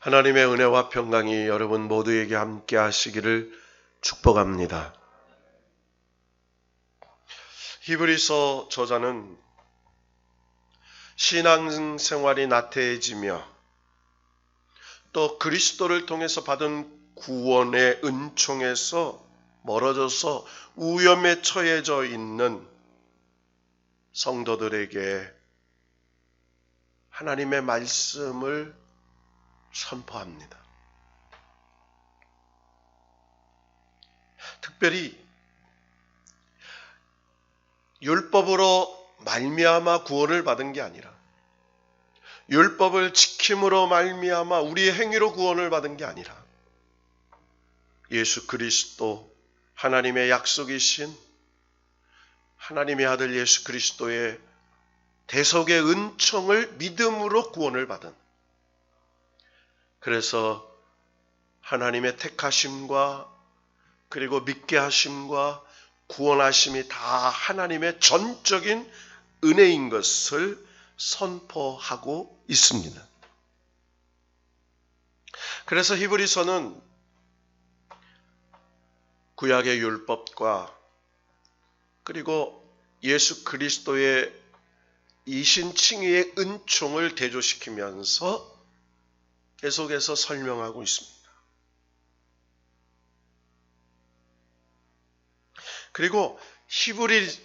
하나님의 은혜와 평강이 여러분 모두에게 함께 하시기를 축복합니다. 히브리서 저자는 신앙생활이 나태해지며 또 그리스도를 통해서 받은 구원의 은총에서 멀어져서 위험에 처해져 있는 성도들에게 하나님의 말씀을 선포합니다. 특별히 율법으로 말미암아 구원을 받은 게 아니라 율법을 지킴으로 말미암아 우리의 행위로 구원을 받은 게 아니라 예수 그리스도 하나님의 약속이신 하나님의 아들 예수 그리스도의 대속의 은총을 믿음으로 구원을 받은, 그래서 하나님의 택하심과 그리고 믿게 하심과 구원하심이 다 하나님의 전적인 은혜인 것을 선포하고 있습니다. 그래서 히브리서는 구약의 율법과 그리고 예수 그리스도의 이신칭의의 은총을 대조시키면서 계속해서 설명하고 있습니다. 그리고 히브리서는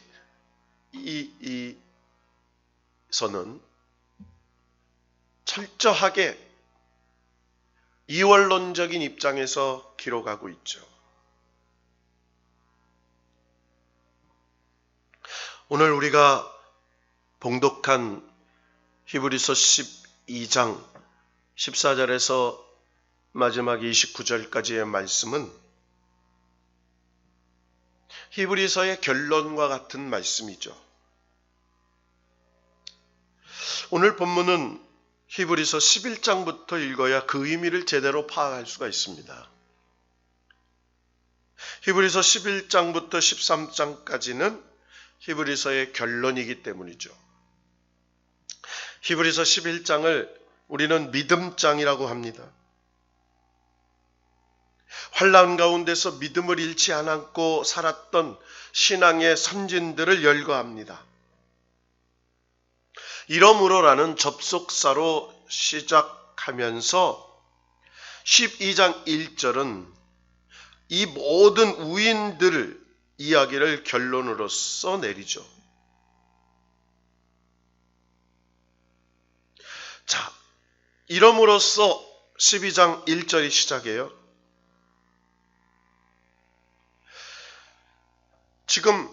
철저하게 이원론적인 입장에서 기록하고 있죠. 오늘 우리가 봉독한 히브리서 12장 14절에서 마지막 29절까지의 말씀은 히브리서의 결론과 같은 말씀이죠. 오늘 본문은 히브리서 11장부터 읽어야 그 의미를 제대로 파악할 수가 있습니다. 히브리서 11장부터 13장까지는 히브리서의 결론이기 때문이죠. 히브리서 11장을 우리는 믿음장이라고 합니다. 환난 가운데서 믿음을 잃지 않고 살았던 신앙의 선진들을 열거합니다. 이러므로라는 접속사로 시작하면서 12장 1절은 이 모든 우인들 이야기를 결론으로서 내리죠. 자, 이름으로써 12장 1절이 시작해요. 지금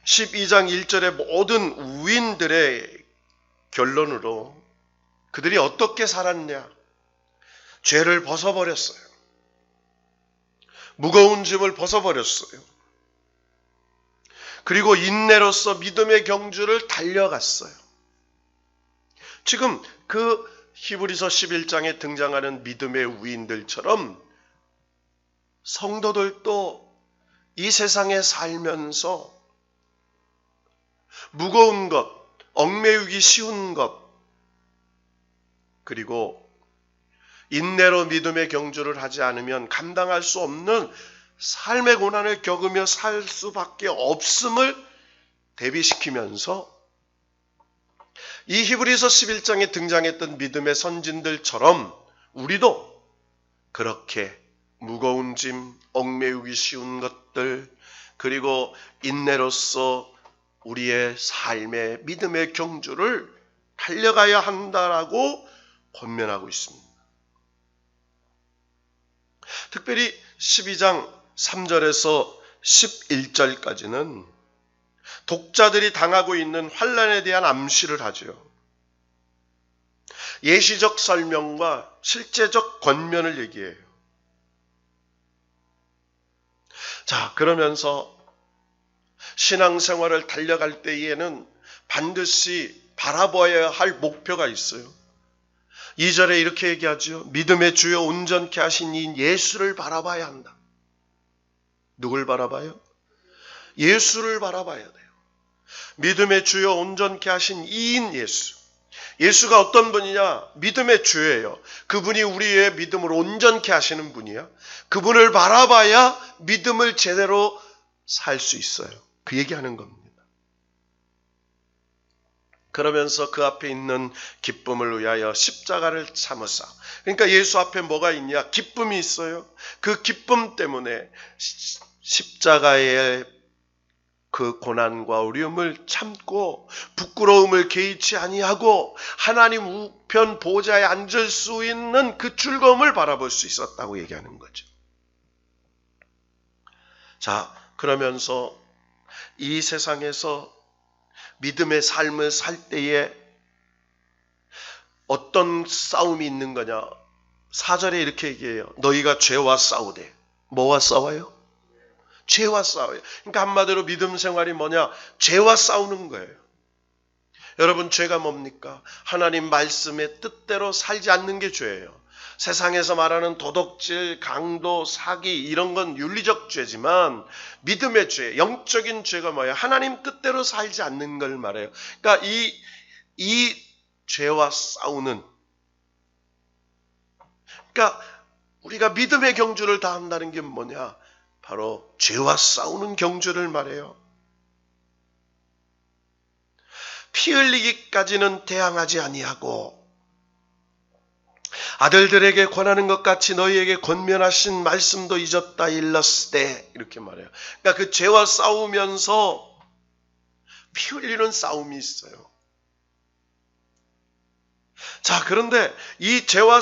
12장 1절의 모든 우인들의 결론으로 그들이 어떻게 살았냐? 죄를 벗어버렸어요. 무거운 짐을 벗어버렸어요. 그리고 인내로서 믿음의 경주를 달려갔어요. 지금 그 히브리서 11장에 등장하는 믿음의 우인들처럼 성도들도 이 세상에 살면서 무거운 것, 얽매이기 쉬운 것, 그리고 인내로 믿음의 경주를 하지 않으면 감당할 수 없는 삶의 고난을 겪으며 살 수밖에 없음을 대비시키면서 이 히브리서 11장에 등장했던 믿음의 선진들처럼 우리도 그렇게 무거운 짐, 얽매이기 쉬운 것들, 그리고 인내로서 우리의 삶의 믿음의 경주를 달려가야 한다라고 권면하고 있습니다. 특별히 12장 3절에서 11절까지는 독자들이 당하고 있는 환난에 대한 암시를 하죠. 예시적 설명과 실제적 권면을 얘기해요. 자, 그러면서 신앙생활을 달려갈 때에는 반드시 바라봐야 할 목표가 있어요. 2절에 이렇게 얘기하죠. 믿음의 주요 온전케 하신 이 예수를 바라봐야 한다. 누굴 바라봐요? 예수를 바라봐야 돼요. 믿음의 주요 온전케 하신 이인 예수. 예수가 어떤 분이냐? 믿음의 주예요. 그분이 우리의 믿음을 온전케 하시는 분이야. 그분을 바라봐야 믿음을 제대로 살 수 있어요. 그 얘기하는 겁니다. 그러면서 그 앞에 있는 기쁨을 위하여 십자가를 참으사. 그러니까 예수 앞에 뭐가 있냐? 기쁨이 있어요. 그 기쁨 때문에 십자가의 그 고난과 어려움을 참고 부끄러움을 개의치 아니하고 하나님 우편 보좌에 앉을 수 있는 그 즐거움을 바라볼 수 있었다고 얘기하는 거죠. 자, 그러면서 이 세상에서 믿음의 삶을 살 때에 어떤 싸움이 있는 거냐? 4절에 이렇게 얘기해요. 너희가 죄와 싸우되. 뭐와 싸워요? 죄와 싸워요. 그러니까 한마디로 믿음 생활이 뭐냐? 죄와 싸우는 거예요. 여러분, 죄가 뭡니까? 하나님 말씀의 뜻대로 살지 않는 게 죄예요. 세상에서 말하는 도덕질, 강도, 사기 이런 건 윤리적 죄지만 믿음의 죄, 영적인 죄가 뭐예요? 하나님 뜻대로 살지 않는 걸 말해요. 그러니까 이 죄와 싸우는, 그러니까 우리가 믿음의 경주를 다 한다는 게 뭐냐? 바로 죄와 싸우는 경주를 말해요. 피 흘리기까지는 대항하지 아니하고 아들들에게 권하는 것 같이 너희에게 권면하신 말씀도 잊었다 일렀으되 이렇게 말해요. 그러니까 그 죄와 싸우면서 피 흘리는 싸움이 있어요. 자, 그런데 이 죄와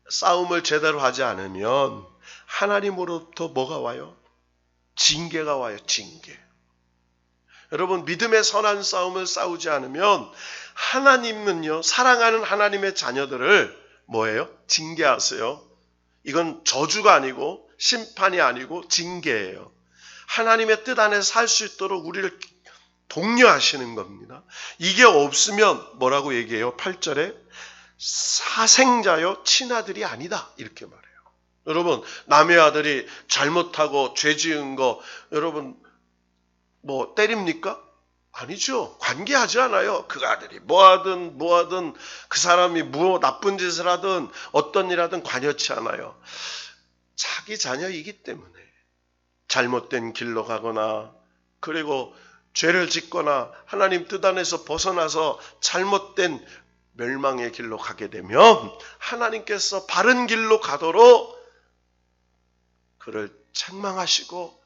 싸움을 제대로 하지 않으면 하나님으로부터 뭐가 와요? 징계가 와요. 징계. 여러분, 믿음의 선한 싸움을 싸우지 않으면 하나님은요, 사랑하는 하나님의 자녀들을 뭐예요? 징계하세요. 이건 저주가 아니고 심판이 아니고 징계예요. 하나님의 뜻 안에 살 수 있도록 우리를 독려하시는 겁니다. 이게 없으면 뭐라고 얘기해요? 8절에 사생자요 친아들이 아니다 이렇게 말해요. 여러분, 남의 아들이 잘못하고 죄 지은 거 여러분 뭐 때립니까? 아니죠. 관계하지 않아요. 그 아들이 뭐하든 그 사람이 나쁜 짓을 하든 어떤 일 하든 관여치 않아요. 자기 자녀이기 때문에 잘못된 길로 가거나 그리고 죄를 짓거나 하나님 뜻 안에서 벗어나서 잘못된 멸망의 길로 가게 되면 하나님께서 바른 길로 가도록 그를 책망하시고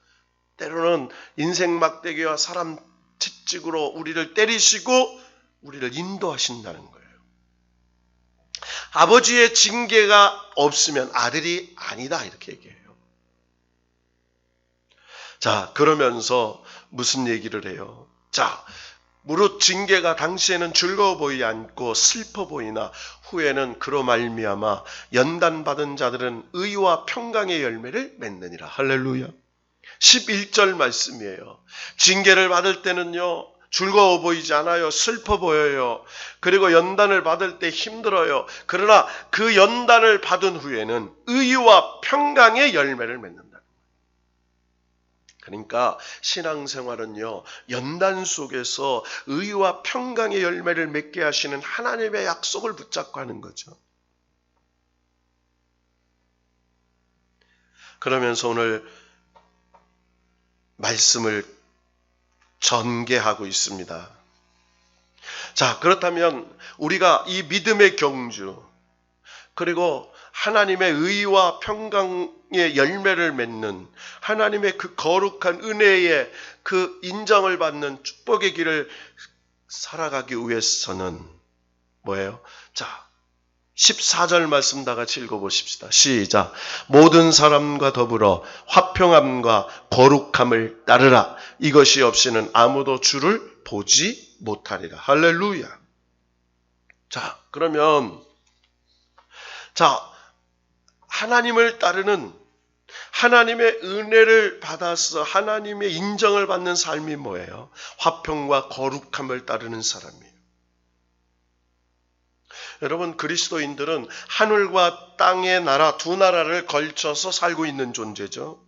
때로는 인생 막대기와 사람 채찍으로 우리를 때리시고 우리를 인도하신다는 거예요. 아버지의 징계가 없으면 아들이 아니다 이렇게 얘기해요. 자, 그러면서 무슨 얘기를 해요? 자, 무릇 징계가 당시에는 즐거워 보이지 않고 슬퍼 보이나 후에는 그로 말미암아 연단받은 자들은 의와 평강의 열매를 맺느니라. 할렐루야. 11절 말씀이에요. 징계를 받을 때는요, 즐거워 보이지 않아요. 슬퍼 보여요. 그리고 연단을 받을 때 힘들어요. 그러나 그 연단을 받은 후에는 의와 평강의 열매를 맺는다. 그러니까 신앙생활은요, 연단 속에서 의와 평강의 열매를 맺게 하시는 하나님의 약속을 붙잡고 하는 거죠. 그러면서 오늘 말씀을 전개하고 있습니다. 자, 그렇다면 우리가 이 믿음의 경주 그리고 하나님의 의와 평강의 열매를 맺는 하나님의 그 거룩한 은혜의 그 인정을 받는 축복의 길을 살아가기 위해서는 뭐예요? 자, 14절 말씀 다 같이 읽어보십시다. 시작. 모든 사람과 더불어 화평함과 거룩함을 따르라. 이것이 없이는 아무도 주를 보지 못하리라. 할렐루야. 자, 그러면 하나님을 따르는 하나님의 은혜를 받아서 하나님의 인정을 받는 삶이 뭐예요? 화평과 거룩함을 따르는 사람이에요. 여러분, 그리스도인들은 하늘과 땅의 나라 두 나라를 걸쳐서 살고 있는 존재죠.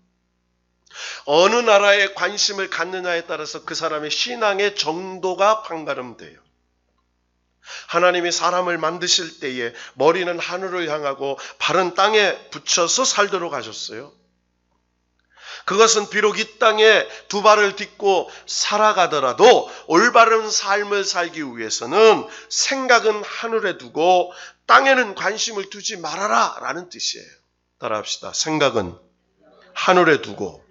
어느 나라에 관심을 갖느냐에 따라서 그 사람의 신앙의 정도가 판가름돼요. 하나님이 사람을 만드실 때에 머리는 하늘을 향하고 발은 땅에 붙여서 살도록 하셨어요. 그것은 비록 이 땅에 두 발을 딛고 살아가더라도 올바른 삶을 살기 위해서는 생각은 하늘에 두고 땅에는 관심을 두지 말아라 라는 뜻이에요. 따라합시다. 생각은 하늘에 두고.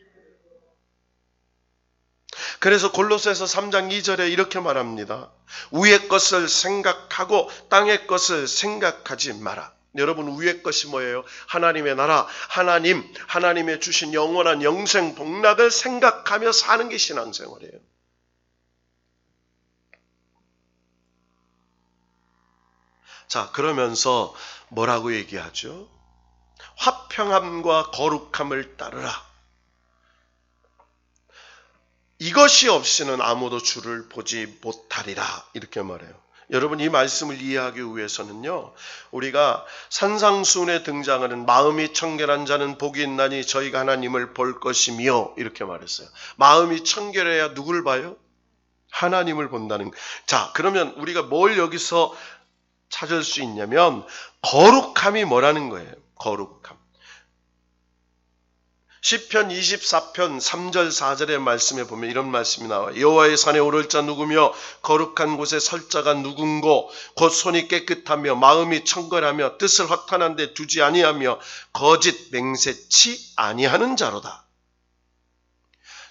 그래서 골로새서 3장 2절에 이렇게 말합니다. 위의 것을 생각하고 땅의 것을 생각하지 마라. 여러분, 위의 것이 뭐예요? 하나님의 나라, 하나님의 주신 영원한 영생 복락을 생각하며 사는 게 신앙생활이에요. 자, 그러면서 뭐라고 얘기하죠? 화평함과 거룩함을 따르라. 이것이 없이는 아무도 주를 보지 못하리라. 이렇게 말해요. 여러분, 이 말씀을 이해하기 위해서는요, 우리가 산상수훈에 등장하는 마음이 청결한 자는 복이 있나니 저희가 하나님을 볼 것이며 이렇게 말했어요. 마음이 청결해야 누굴 봐요? 하나님을 본다는 거예요. 자, 그러면 우리가 뭘 여기서 찾을 수 있냐면 거룩함이 뭐라는 거예요. 거룩함. 시편 24편 3절 4절의 말씀에 보면 이런 말씀이 나와요. 여호와의 산에 오를 자 누구며 거룩한 곳에 설 자가 누군고 곧 손이 깨끗하며 마음이 청결하며 뜻을 허탄한 데 두지 아니하며 거짓 맹세치 아니하는 자로다.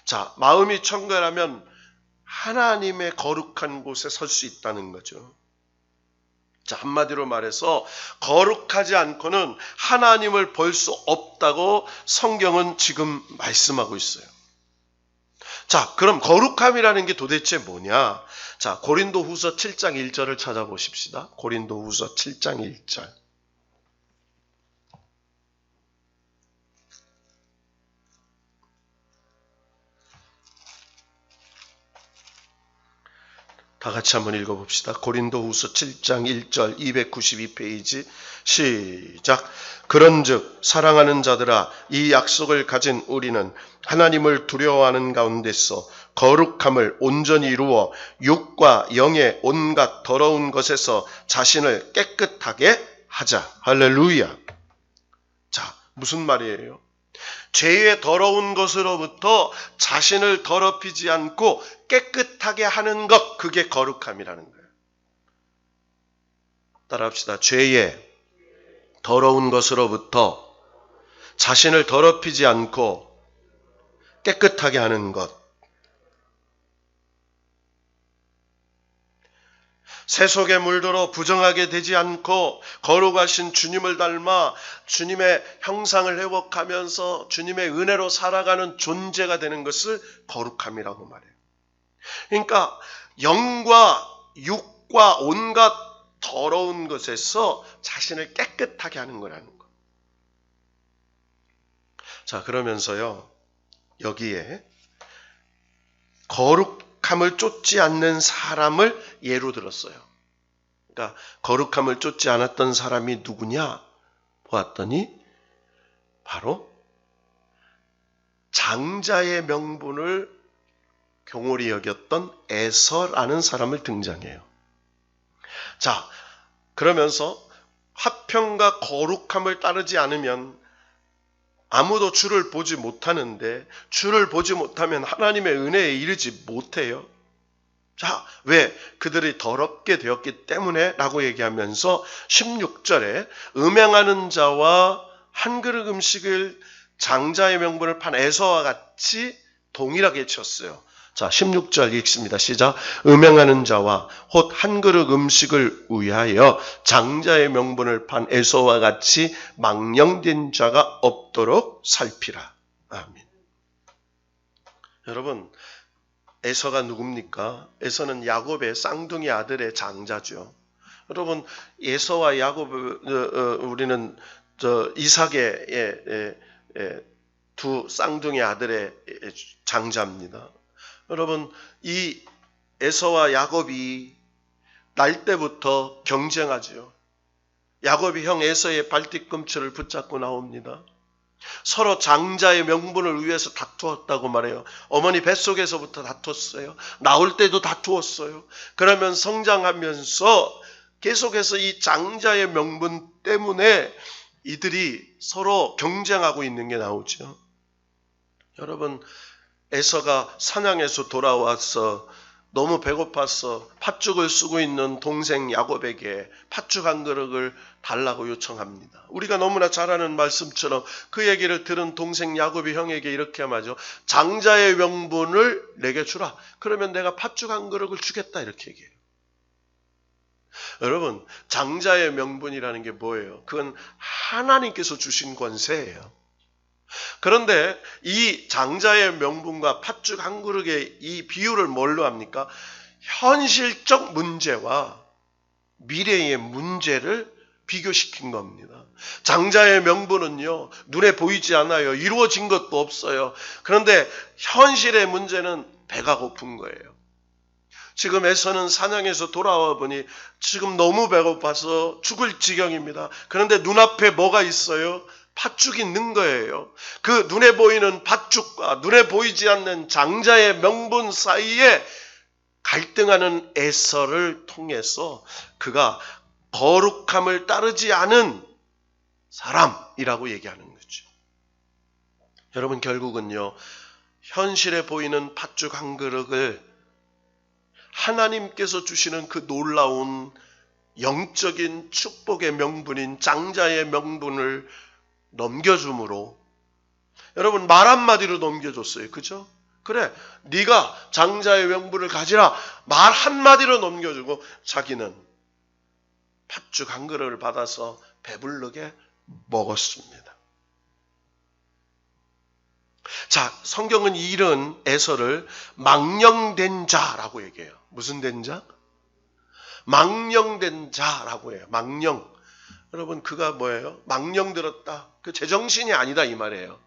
자, 마음이 청결하면 하나님의 거룩한 곳에 설 수 있다는 거죠. 자, 한마디로 말해서 거룩하지 않고는 하나님을 볼 수 없다고 성경은 지금 말씀하고 있어요. 자, 그럼 거룩함이라는 게 도대체 뭐냐? 자, 고린도후서 7장 1절을 찾아보십시다. 고린도후서 7장 1절. 다 같이 한번 읽어봅시다. 고린도후서 7장 1절 292페이지 시작. 그런즉 사랑하는 자들아 이 약속을 가진 우리는 하나님을 두려워하는 가운데서 거룩함을 온전히 이루어 육과 영의 온갖 더러운 것에서 자신을 깨끗하게 하자. 할렐루야. 자, 무슨 말이에요? 죄의 더러운 것으로부터 자신을 더럽히지 않고 깨끗하게 하는 것, 그게 거룩함이라는 거예요. 따라합시다. 죄의 더러운 것으로부터 자신을 더럽히지 않고 깨끗하게 하는 것. 새 속에 물들어 부정하게 되지 않고 거룩하신 주님을 닮아 주님의 형상을 회복하면서 주님의 은혜로 살아가는 존재가 되는 것을 거룩함이라고 말해요. 그러니까 영과 육과 온갖 더러운 것에서 자신을 깨끗하게 하는 거라는 거. 자, 그러면서요, 여기에 거룩함을 쫓지 않는 사람을 예로 들었어요. 그러니까 거룩함을 쫓지 않았던 사람이 누구냐 보았더니 바로 장자의 명분을 경홀히 여겼던 에서라는 사람을 등장해요. 자, 그러면서 화평과 거룩함을 따르지 않으면 아무도 주를 보지 못하는데 주를 보지 못하면 하나님의 은혜에 이르지 못해요. 자, 왜? 그들이 더럽게 되었기 때문에 라고 얘기하면서 16절에 음행하는 자와 한 그릇 음식을 장자의 명분을 판 에서와 같이 동일하게 쳤어요. 자, 16절 읽습니다. 시작. 음행하는 자와 곧 한 그릇 음식을 위하여 장자의 명분을 판 에서와 같이 망령된 자가 없도록 살피라. 아멘. 여러분, 에서가 누굽니까? 에서는 야곱의 쌍둥이 아들의 장자죠. 여러분, 에서와 야곱, 우리는 이삭의 두 쌍둥이 아들의 장자입니다. 여러분, 이 에서와 야곱이 날 때부터 경쟁하죠. 야곱이 형 에서의 발뒤꿈치를 붙잡고 나옵니다. 서로 장자의 명분을 위해서 다투었다고 말해요. 어머니 뱃속에서부터 다투었어요. 나올 때도 다투었어요. 그러면 성장하면서 계속해서 이 장자의 명분 때문에 이들이 서로 경쟁하고 있는 게 나오죠. 여러분, 에서가 사냥에서 돌아와서 너무 배고파서 팥죽을 쓰고 있는 동생 야곱에게 팥죽 한 그릇을 달라고 요청합니다. 우리가 너무나 잘 아는 말씀처럼 그 얘기를 들은 동생 야곱이 형에게 이렇게 말하죠. 장자의 명분을 내게 주라. 그러면 내가 팥죽 한 그릇을 주겠다. 이렇게 얘기해요. 여러분, 장자의 명분이라는 게 뭐예요? 그건 하나님께서 주신 권세예요. 그런데 이 장자의 명분과 팥죽 한 그릇의 이 비유를 뭘로 합니까? 현실적 문제와 미래의 문제를 비교시킨 겁니다. 장자의 명분은요, 눈에 보이지 않아요. 이루어진 것도 없어요. 그런데 현실의 문제는 배가 고픈 거예요. 지금 에서는 사냥에서 돌아와 보니 지금 너무 배고파서 죽을 지경입니다. 그런데 눈앞에 뭐가 있어요? 팥죽이 있는 거예요. 그 눈에 보이는 팥죽과 눈에 보이지 않는 장자의 명분 사이에 갈등하는 에서를 통해서 그가 거룩함을 따르지 않은 사람이라고 얘기하는 거죠. 여러분, 결국은요, 현실에 보이는 팥죽 한 그릇을 하나님께서 주시는 그 놀라운 영적인 축복의 명분인 장자의 명분을 넘겨줌으로, 여러분, 말 한마디로 넘겨줬어요. 그죠? 그래, 네가 장자의 명분을 가지라. 말 한마디로 넘겨주고 자기는 팥죽 한 그릇을 받아서 배부르게 먹었습니다. 자, 성경은 이런 에서를 망령된 자라고 얘기해요. 무슨 된 자? 망령된 자라고 해요. 망령. 여러분, 그가 뭐예요? 망령 들었다. 그 제정신이 아니다 이 말이에요.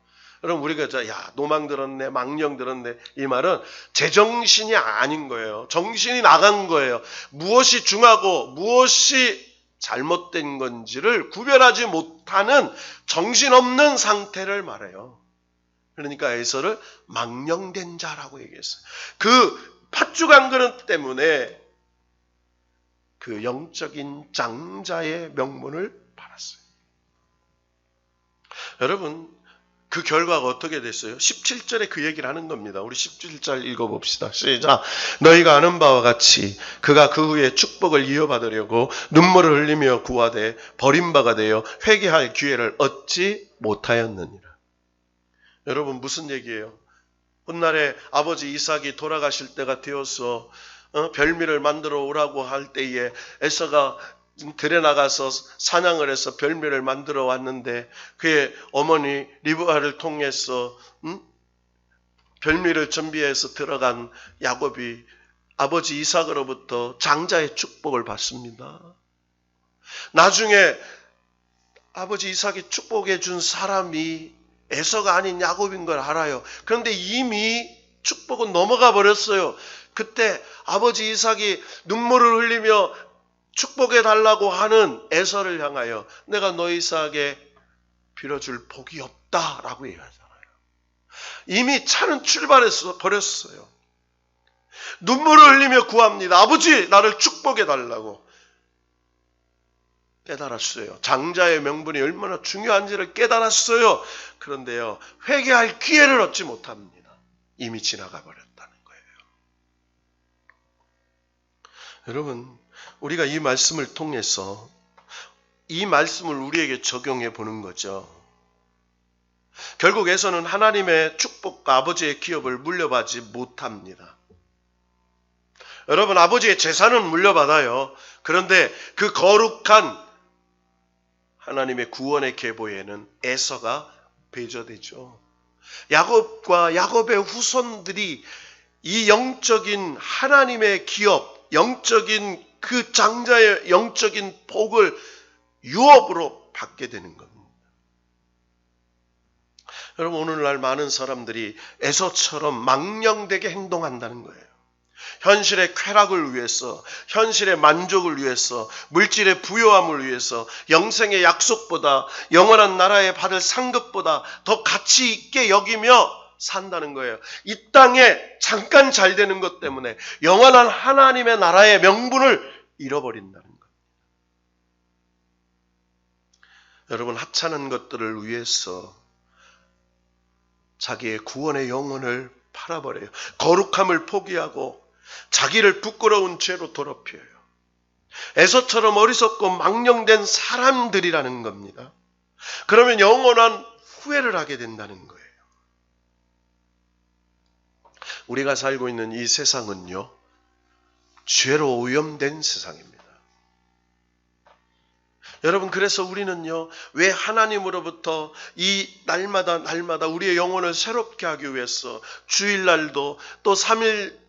여러분, 우리가 야, 노망 들었네, 망령 들었네, 이 말은 제정신이 아닌 거예요. 정신이 나간 거예요. 무엇이 중하고 무엇이 잘못된 건지를 구별하지 못하는 정신없는 상태를 말해요. 그러니까 에서를 망령된 자라고 얘기했어요. 그 팥죽 한 그릇 때문에 그 영적인 장자의 명분을 받았어요. 여러분, 그 결과가 어떻게 됐어요? 17절에 그 얘기를 하는 겁니다. 우리 17절 읽어봅시다. 시작. 너희가 아는 바와 같이 그가 그 후에 축복을 이어받으려고 눈물을 흘리며 구하되 버림바가 되어 회개할 기회를 얻지 못하였느니라. 여러분, 무슨 얘기예요? 훗날에 아버지 이삭이 돌아가실 때가 되어서 별미를 만들어 오라고 할 때에 에서가 들에 나가서 사냥을 해서 별미를 만들어 왔는데 그의 어머니 리브가를 통해서 별미를 준비해서 들어간 야곱이 아버지 이삭으로부터 장자의 축복을 받습니다. 나중에 아버지 이삭이 축복해 준 사람이 에서가 아닌 야곱인 걸 알아요. 그런데 이미 축복은 넘어가 버렸어요. 그때 아버지 이삭이 눈물을 흘리며 축복해 달라고 하는 에서를 향하여 내가 너 이삭에게 빌어줄 복이 없다라고 얘기하잖아요. 이미 차는 출발해서 버렸어요. 눈물을 흘리며 구합니다. 아버지, 나를 축복해 달라고. 깨달았어요. 장자의 명분이 얼마나 중요한지를 깨달았어요. 그런데요, 회개할 기회를 얻지 못합니다. 이미 지나가 버렸다는 거예요. 여러분, 우리가 이 말씀을 통해서 이 말씀을 우리에게 적용해 보는 거죠. 결국에서는 하나님의 축복과 아버지의 기업을 물려받지 못합니다. 여러분, 아버지의 재산은 물려받아요. 그런데 그 거룩한 하나님의 구원의 계보에는 에서가 배제되죠. 야곱과 야곱의 후손들이 이 영적인 하나님의 기업, 영적인 그 장자의 영적인 복을 유업으로 받게 되는 겁니다. 여러분, 오늘날 많은 사람들이 에서처럼 망령되게 행동한다는 거예요. 현실의 쾌락을 위해서, 현실의 만족을 위해서, 물질의 부요함을 위해서, 영생의 약속보다, 영원한 나라에 받을 상급보다 더 가치 있게 여기며 산다는 거예요. 이 땅에 잠깐 잘 되는 것 때문에 영원한 하나님의 나라의 명분을 잃어버린다는 거예요. 여러분, 하찮은 것들을 위해서 자기의 구원의 영혼을 팔아버려요. 거룩함을 포기하고 자기를 부끄러운 죄로 더럽혀요. 에서처럼 어리석고 망령된 사람들이라는 겁니다. 그러면 영원한 후회를 하게 된다는 거예요. 우리가 살고 있는 이 세상은요, 죄로 오염된 세상입니다. 여러분, 그래서 우리는요, 왜 하나님으로부터 이 날마다 우리의 영혼을 새롭게 하기 위해서 주일날도 또 3일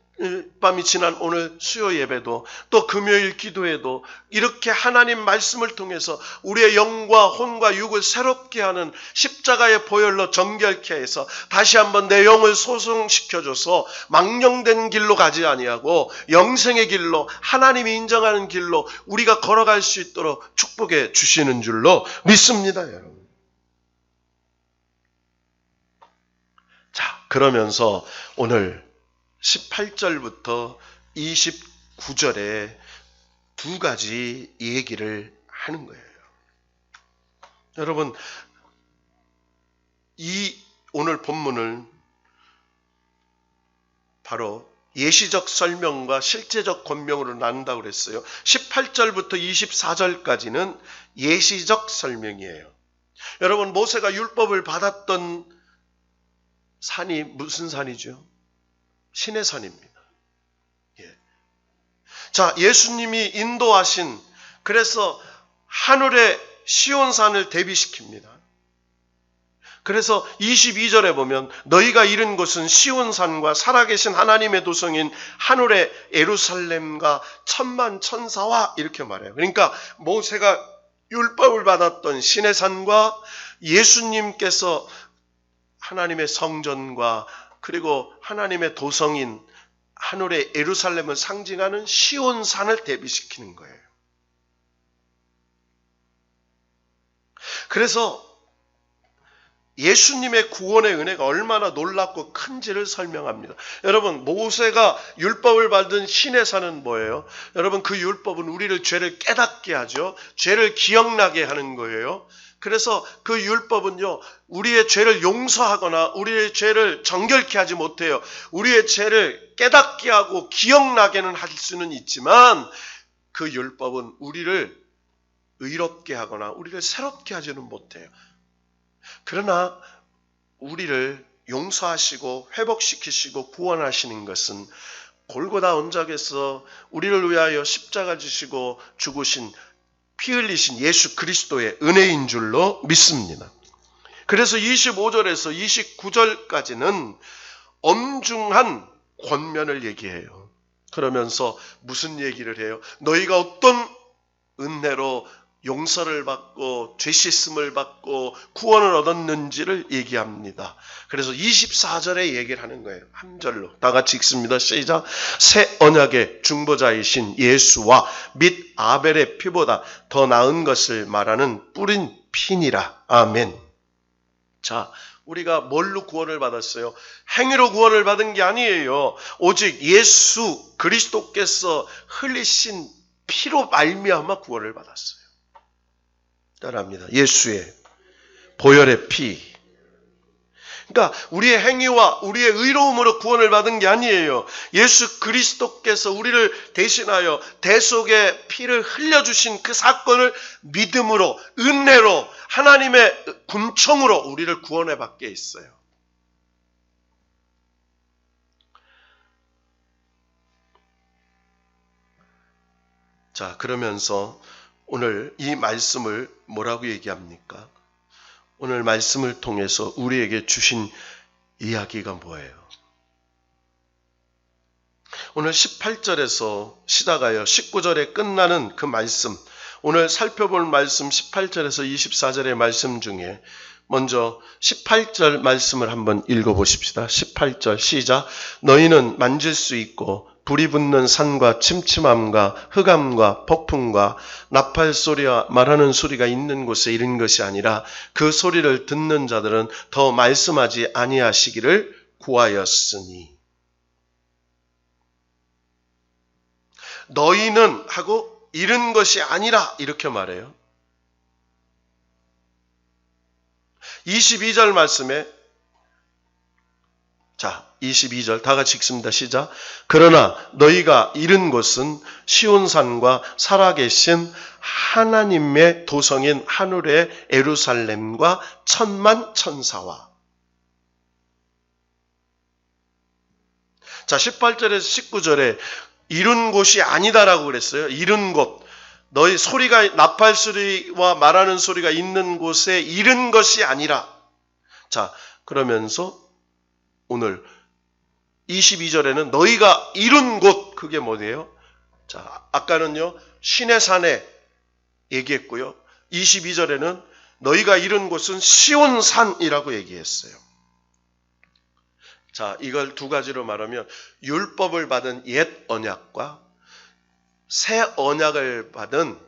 밤이 지난 오늘 수요 예배도 또 금요일 기도에도 이렇게 하나님 말씀을 통해서 우리의 영과 혼과 육을 새롭게 하는 십자가의 보혈로 정결케 해서 다시 한번 내 영을 소성시켜줘서 망령된 길로 가지 아니하고 영생의 길로, 하나님이 인정하는 길로 우리가 걸어갈 수 있도록 축복해 주시는 줄로 믿습니다, 여러분. 자, 그러면서 오늘 18절부터 29절에 두 가지 얘기를 하는 거예요. 여러분, 이 오늘 본문을 바로 예시적 설명과 실제적 권명으로 나눈다고 그랬어요. 18절부터 24절까지는 예시적 설명이에요. 여러분, 모세가 율법을 받았던 산이 무슨 산이죠? 신의 산입니다. 예. 자, 예수님이 인도하신, 그래서 하늘의 시온산을 대비시킵니다. 그래서 22절에 보면 너희가 이른 곳은 시온산과 살아계신 하나님의 도성인 하늘의 예루살렘과 천만 천사와 이렇게 말해요. 그러니까 모세가 율법을 받았던 신의 산과 예수님께서 하나님의 성전과 그리고 하나님의 도성인 하늘의 예루살렘을 상징하는 시온산을 대비시키는 거예요. 그래서 예수님의 구원의 은혜가 얼마나 놀랍고 큰지를 설명합니다. 여러분, 모세가 율법을 받은 신의 산은 뭐예요? 여러분, 그 율법은 우리를 죄를 깨닫게 하죠. 죄를 기억나게 하는 거예요. 그래서 그 율법은요, 우리의 죄를 용서하거나 우리의 죄를 정결케 하지 못해요. 우리의 죄를 깨닫게 하고 기억나게는 할 수는 있지만 그 율법은 우리를 의롭게 하거나 우리를 새롭게 하지는 못해요. 그러나 우리를 용서하시고 회복시키시고 구원하시는 것은 골고다 언약에서 우리를 위하여 십자가 지시고 죽으신 피 흘리신 예수 그리스도의 은혜인 줄로 믿습니다. 그래서 25절에서 29절까지는 엄중한 권면을 얘기해요. 그러면서 무슨 얘기를 해요? 너희가 어떤 은혜로 용서를 받고 죄 씻음을 받고 구원을 얻었는지를 얘기합니다. 그래서 24절에 얘기를 하는 거예요. 한 절로 다 같이 읽습니다. 시작. 새 언약의 중보자이신 예수와 및 아벨의 피보다 더 나은 것을 말하는 뿌린 피니라. 아멘. 자, 우리가 뭘로 구원을 받았어요? 행위로 구원을 받은 게 아니에요. 오직 예수 그리스도께서 흘리신 피로 말미암아 구원을 받았어요. 따라합니다. 예수의 보혈의 피. 그러니까 우리의 행위와 우리의 의로움으로 구원을 받은 게 아니에요. 예수 그리스도께서 우리를 대신하여 대속의 피를 흘려주신 그 사건을 믿음으로, 은혜로, 하나님의 군청으로 우리를 구원해 받게 있어요. 자, 그러면서 오늘 이 말씀을 뭐라고 얘기합니까? 오늘 말씀을 통해서 우리에게 주신 이야기가 뭐예요? 오늘 18절에서 시작하여 19절에 끝나는 그 말씀, 오늘 살펴볼 말씀 18절에서 24절의 말씀 중에 먼저 18절 말씀을 한번 읽어보십시다. 18절 시작. 너희는 만질 수 있고 불이 붙는 산과 침침함과 흑암과 폭풍과 나팔 소리와 말하는 소리가 있는 곳에 이른 것이 아니라 그 소리를 듣는 자들은 더 말씀하지 아니하시기를 구하였으니. 너희는 하고 이른 것이 아니라 이렇게 말해요. 22절 말씀에, 자, 22절 다 같이 읽습니다. 시작. 그러나 너희가 이른 곳은 시온산과 살아계신 하나님의 도성인 하늘의 예루살렘과 천만 천사와. 자, 18절에서 19절에 이룬 곳이 아니다라고 그랬어요. 이룬 곳. 너희 소리가, 나팔 소리와 말하는 소리가 있는 곳에 이른 것이 아니라. 자, 그러면서 오늘 22절에는 너희가 이룬 곳, 그게 뭐예요? 자, 아까는요, 신의 산에 얘기했고요. 22절에는 너희가 이룬 곳은 시온산이라고 얘기했어요. 자, 이걸 두 가지로 말하면 율법을 받은 옛 언약과 새 언약을 받은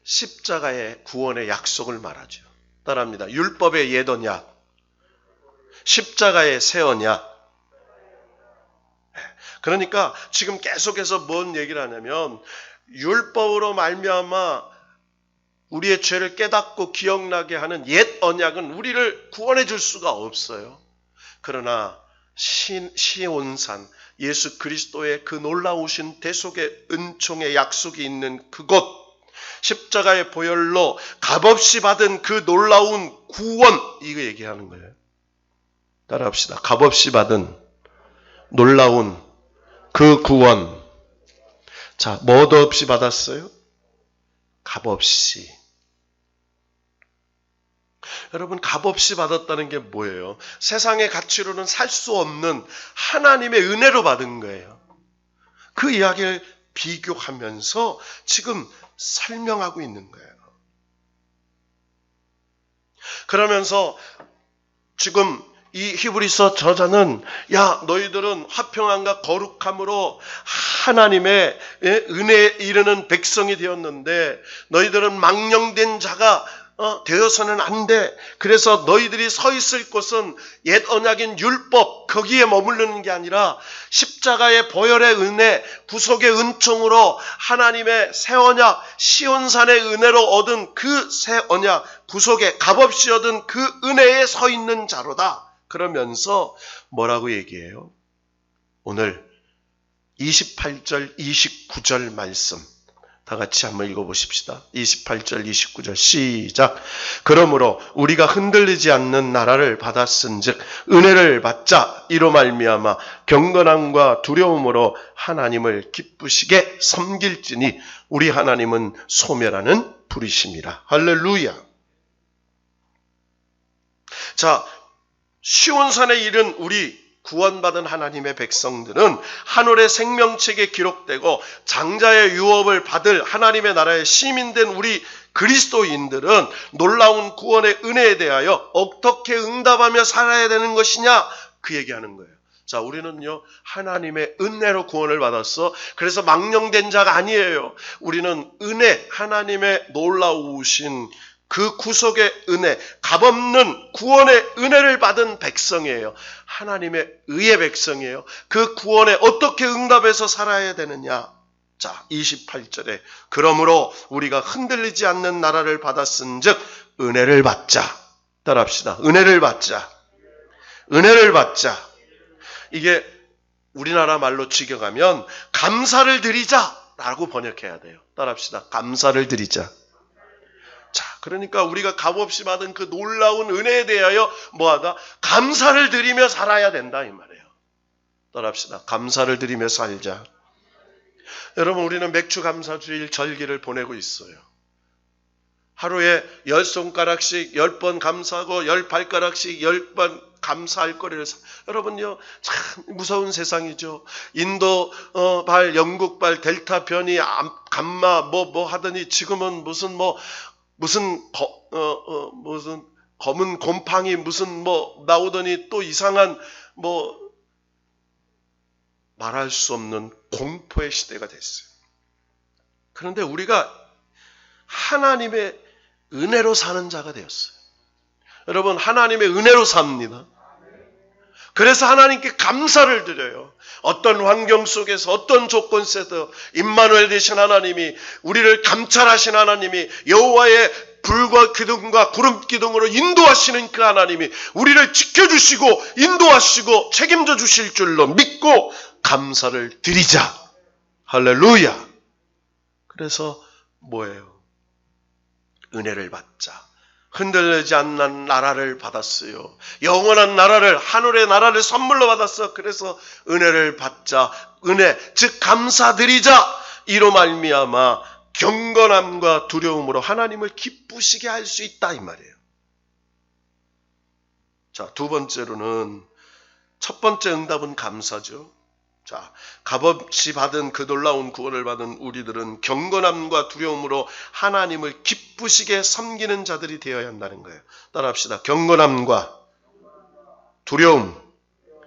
십자가의 구원의 약속을 말하죠. 따라합니다. 율법의 옛 언약, 십자가의 새 언약. 그러니까 지금 계속해서 뭔 얘기를 하냐면 율법으로 말미암아 우리의 죄를 깨닫고 기억나게 하는 옛 언약은 우리를 구원해 줄 수가 없어요. 그러나 시온산, 예수 그리스도의 그 놀라우신 대속의 은총의 약속이 있는 그곳, 십자가의 보혈로 값없이 받은 그 놀라운 구원, 이거 얘기하는 거예요. 따라합시다. 값없이 받은 놀라운 그 구원. 자, 뭐도 없이 받았어요? 값없이. 여러분, 값없이 받았다는 게 뭐예요? 세상의 가치로는 살 수 없는 하나님의 은혜로 받은 거예요. 그 이야기를 비교하면서 지금 설명하고 있는 거예요. 그러면서 지금 이 히브리서 저자는, 야, 너희들은 화평함과 거룩함으로 하나님의 은혜에 이르는 백성이 되었는데 너희들은 망령된 자가 되어서는 안 돼. 그래서 너희들이 서 있을 곳은 옛 언약인 율법, 거기에 머무르는 게 아니라 십자가의 보혈의 은혜, 구속의 은총으로 하나님의 새 언약, 시온산의 은혜로 얻은 그 새 언약, 구속의 값없이 얻은 그 은혜에 서 있는 자로다. 그러면서 뭐라고 얘기해요? 오늘 28절, 29절 말씀 다 같이 한번 읽어보십시다. 28절, 29절 시작. 그러므로 우리가 흔들리지 않는 나라를 받았은즉 은혜를 받자. 이로 말미암아 경건함과 두려움으로 하나님을 기쁘시게 섬길지니 우리 하나님은 소멸하는 불이심이라. 할렐루야. 자, 시온산에 이른 우리 구원받은 하나님의 백성들은 하늘의 생명책에 기록되고 장자의 유업을 받을 하나님의 나라의 시민된 우리 그리스도인들은 놀라운 구원의 은혜에 대하여 어떻게 응답하며 살아야 되는 것이냐, 그 얘기하는 거예요. 자, 우리는요, 하나님의 은혜로 구원을 받았어. 그래서 망령된 자가 아니에요. 우리는 은혜, 하나님의 놀라우신 그 구속의 은혜, 값없는 구원의 은혜를 받은 백성이에요. 하나님의 의의 백성이에요. 그 구원에 어떻게 응답해서 살아야 되느냐. 자, 28절에 그러므로 우리가 흔들리지 않는 나라를 받았은즉 은혜를 받자. 따라합시다. 은혜를 받자. 은혜를 받자. 이게 우리나라 말로 직역하면 감사를 드리자라고 번역해야 돼요. 따라합시다. 감사를 드리자. 자, 그러니까 우리가 값없이 받은 그 놀라운 은혜에 대하여 뭐하다? 감사를 드리며 살아야 된다, 이 말이에요. 따라합시다. 감사를 드리며 살자. 여러분, 우리는 맥주 감사주일 절기를 보내고 있어요. 하루에 10손가락씩 10번 감사하고 10발가락씩 10번 감사할 거리를. 여러분요, 참 무서운 세상이죠. 인도 발, 영국 발, 델타 변이, 감마 뭐 하더니 지금은 무슨 검은 곰팡이 무슨 나오더니 또 이상한 말할 수 없는 공포의 시대가 됐어요. 그런데 우리가 하나님의 은혜로 사는 자가 되었어요. 여러분, 하나님의 은혜로 삽니다. 그래서 하나님께 감사를 드려요. 어떤 환경 속에서 어떤 조건 속에서 임마누엘 되신 하나님이, 우리를 감찰하신 하나님이, 여호와의 불과 기둥과 구름 기둥으로 인도하시는 그 하나님이 우리를 지켜주시고 인도하시고 책임져 주실 줄로 믿고 감사를 드리자. 할렐루야. 그래서 뭐예요? 은혜를 받자. 흔들리지 않는 나라를 받았어요. 영원한 나라를, 하늘의 나라를 선물로 받았어. 그래서 은혜를 받자. 은혜, 즉 감사드리자. 이로 말미암아 경건함과 두려움으로 하나님을 기쁘시게 할 수 있다 이 말이에요. 자, 두 번째로는, 첫 번째 응답은 감사죠. 자, 값없이 받은 그 놀라운 구원을 받은 우리들은 경건함과 두려움으로 하나님을 기쁘시게 섬기는 자들이 되어야 한다는 거예요. 따라합시다. 경건함과 두려움.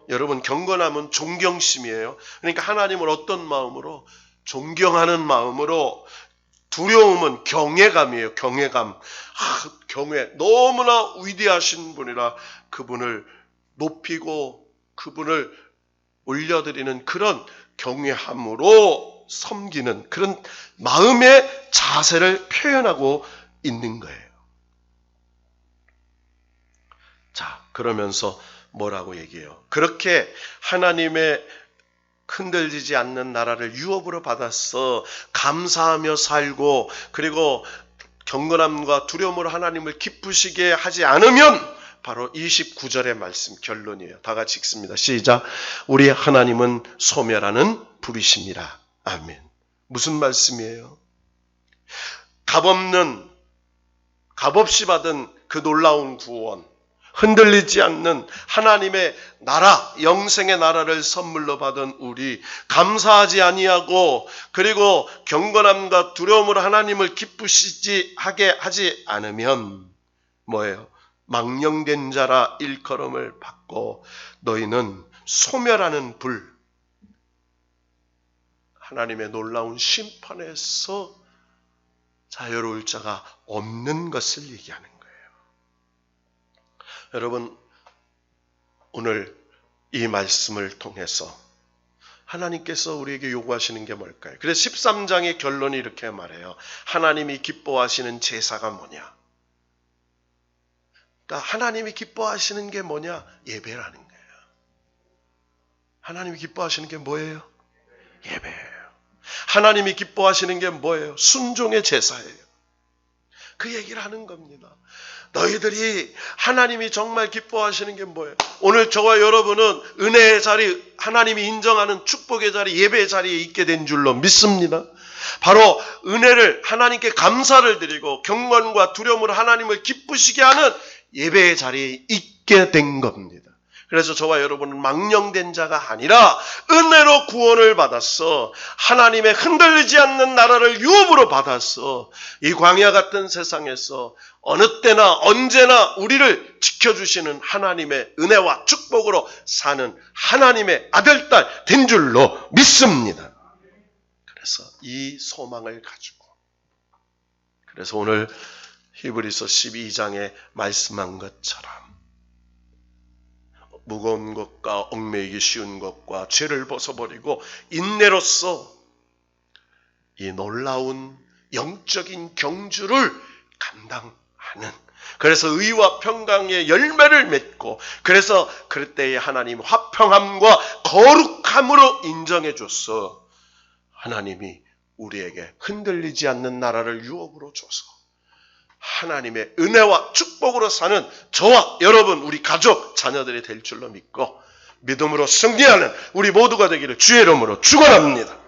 여러분, 경건함은 존경심이에요. 그러니까 하나님을 어떤 마음으로? 존경하는 마음으로. 두려움은 경외감이에요. 경외감. 경외. 너무나 위대하신 분이라 그분을 높이고 그분을 올려드리는 그런 경외함으로 섬기는 그런 마음의 자세를 표현하고 있는 거예요. 자, 그러면서 뭐라고 얘기해요? 그렇게 하나님의 흔들리지 않는 나라를 유업으로 받았어 감사하며 살고 그리고 경건함과 두려움으로 하나님을 기쁘시게 하지 않으면 바로 29절의 말씀 결론이에요. 다 같이 읽습니다. 시작. 우리 하나님은 소멸하는 불이십니다. 아멘. 무슨 말씀이에요? 값없이 받은 그 놀라운 구원, 흔들리지 않는 하나님의 나라, 영생의 나라를 선물로 받은 우리, 감사하지 아니하고 그리고 경건함과 두려움으로 하나님을 기쁘시지 하게 하지 않으면 뭐예요? 망령된 자라 일컬음을 받고 너희는 소멸하는 불, 하나님의 놀라운 심판에서 자유로울 자가 없는 것을 얘기하는 거예요. 여러분, 오늘 이 말씀을 통해서 하나님께서 우리에게 요구하시는 게 뭘까요? 그래서 13장의 결론이 이렇게 말해요. 하나님이 기뻐하시는 제사가 뭐냐? 그러니까 하나님이 기뻐하시는 게 뭐냐? 예배라는 거예요. 하나님이 기뻐하시는 게 뭐예요? 예배예요. 하나님이 기뻐하시는 게 뭐예요? 순종의 제사예요. 그 얘기를 하는 겁니다. 너희들이 하나님이 정말 기뻐하시는 게 뭐예요? 오늘 저와 여러분은 은혜의 자리, 하나님이 인정하는 축복의 자리, 예배의 자리에 있게 된 줄로 믿습니다. 바로 은혜를 하나님께 감사를 드리고 경건과 두려움으로 하나님을 기쁘시게 하는 예배의 자리에 있게 된 겁니다. 그래서 저와 여러분은 망령된 자가 아니라 은혜로 구원을 받았어. 하나님의 흔들리지 않는 나라를 유업으로 받았어. 이 광야 같은 세상에서 어느 때나 언제나 우리를 지켜주시는 하나님의 은혜와 축복으로 사는 하나님의 아들, 딸 된 줄로 믿습니다. 그래서 이 소망을 가지고, 그래서 오늘 히브리서 12장에 말씀한 것처럼 무거운 것과 얽매이기 쉬운 것과 죄를 벗어버리고 인내로써 이 놀라운 영적인 경주를 감당하는, 그래서 의와 평강의 열매를 맺고, 그래서 그때의 하나님 화평함과 거룩함으로 인정해 줬어. 하나님이 우리에게 흔들리지 않는 나라를 유업으로 줘서 하나님의 은혜와 축복으로 사는 저와 여러분, 우리 가족, 자녀들이 될 줄로 믿고 믿음으로 승리하는 우리 모두가 되기를 주의 이름으로 축원합니다.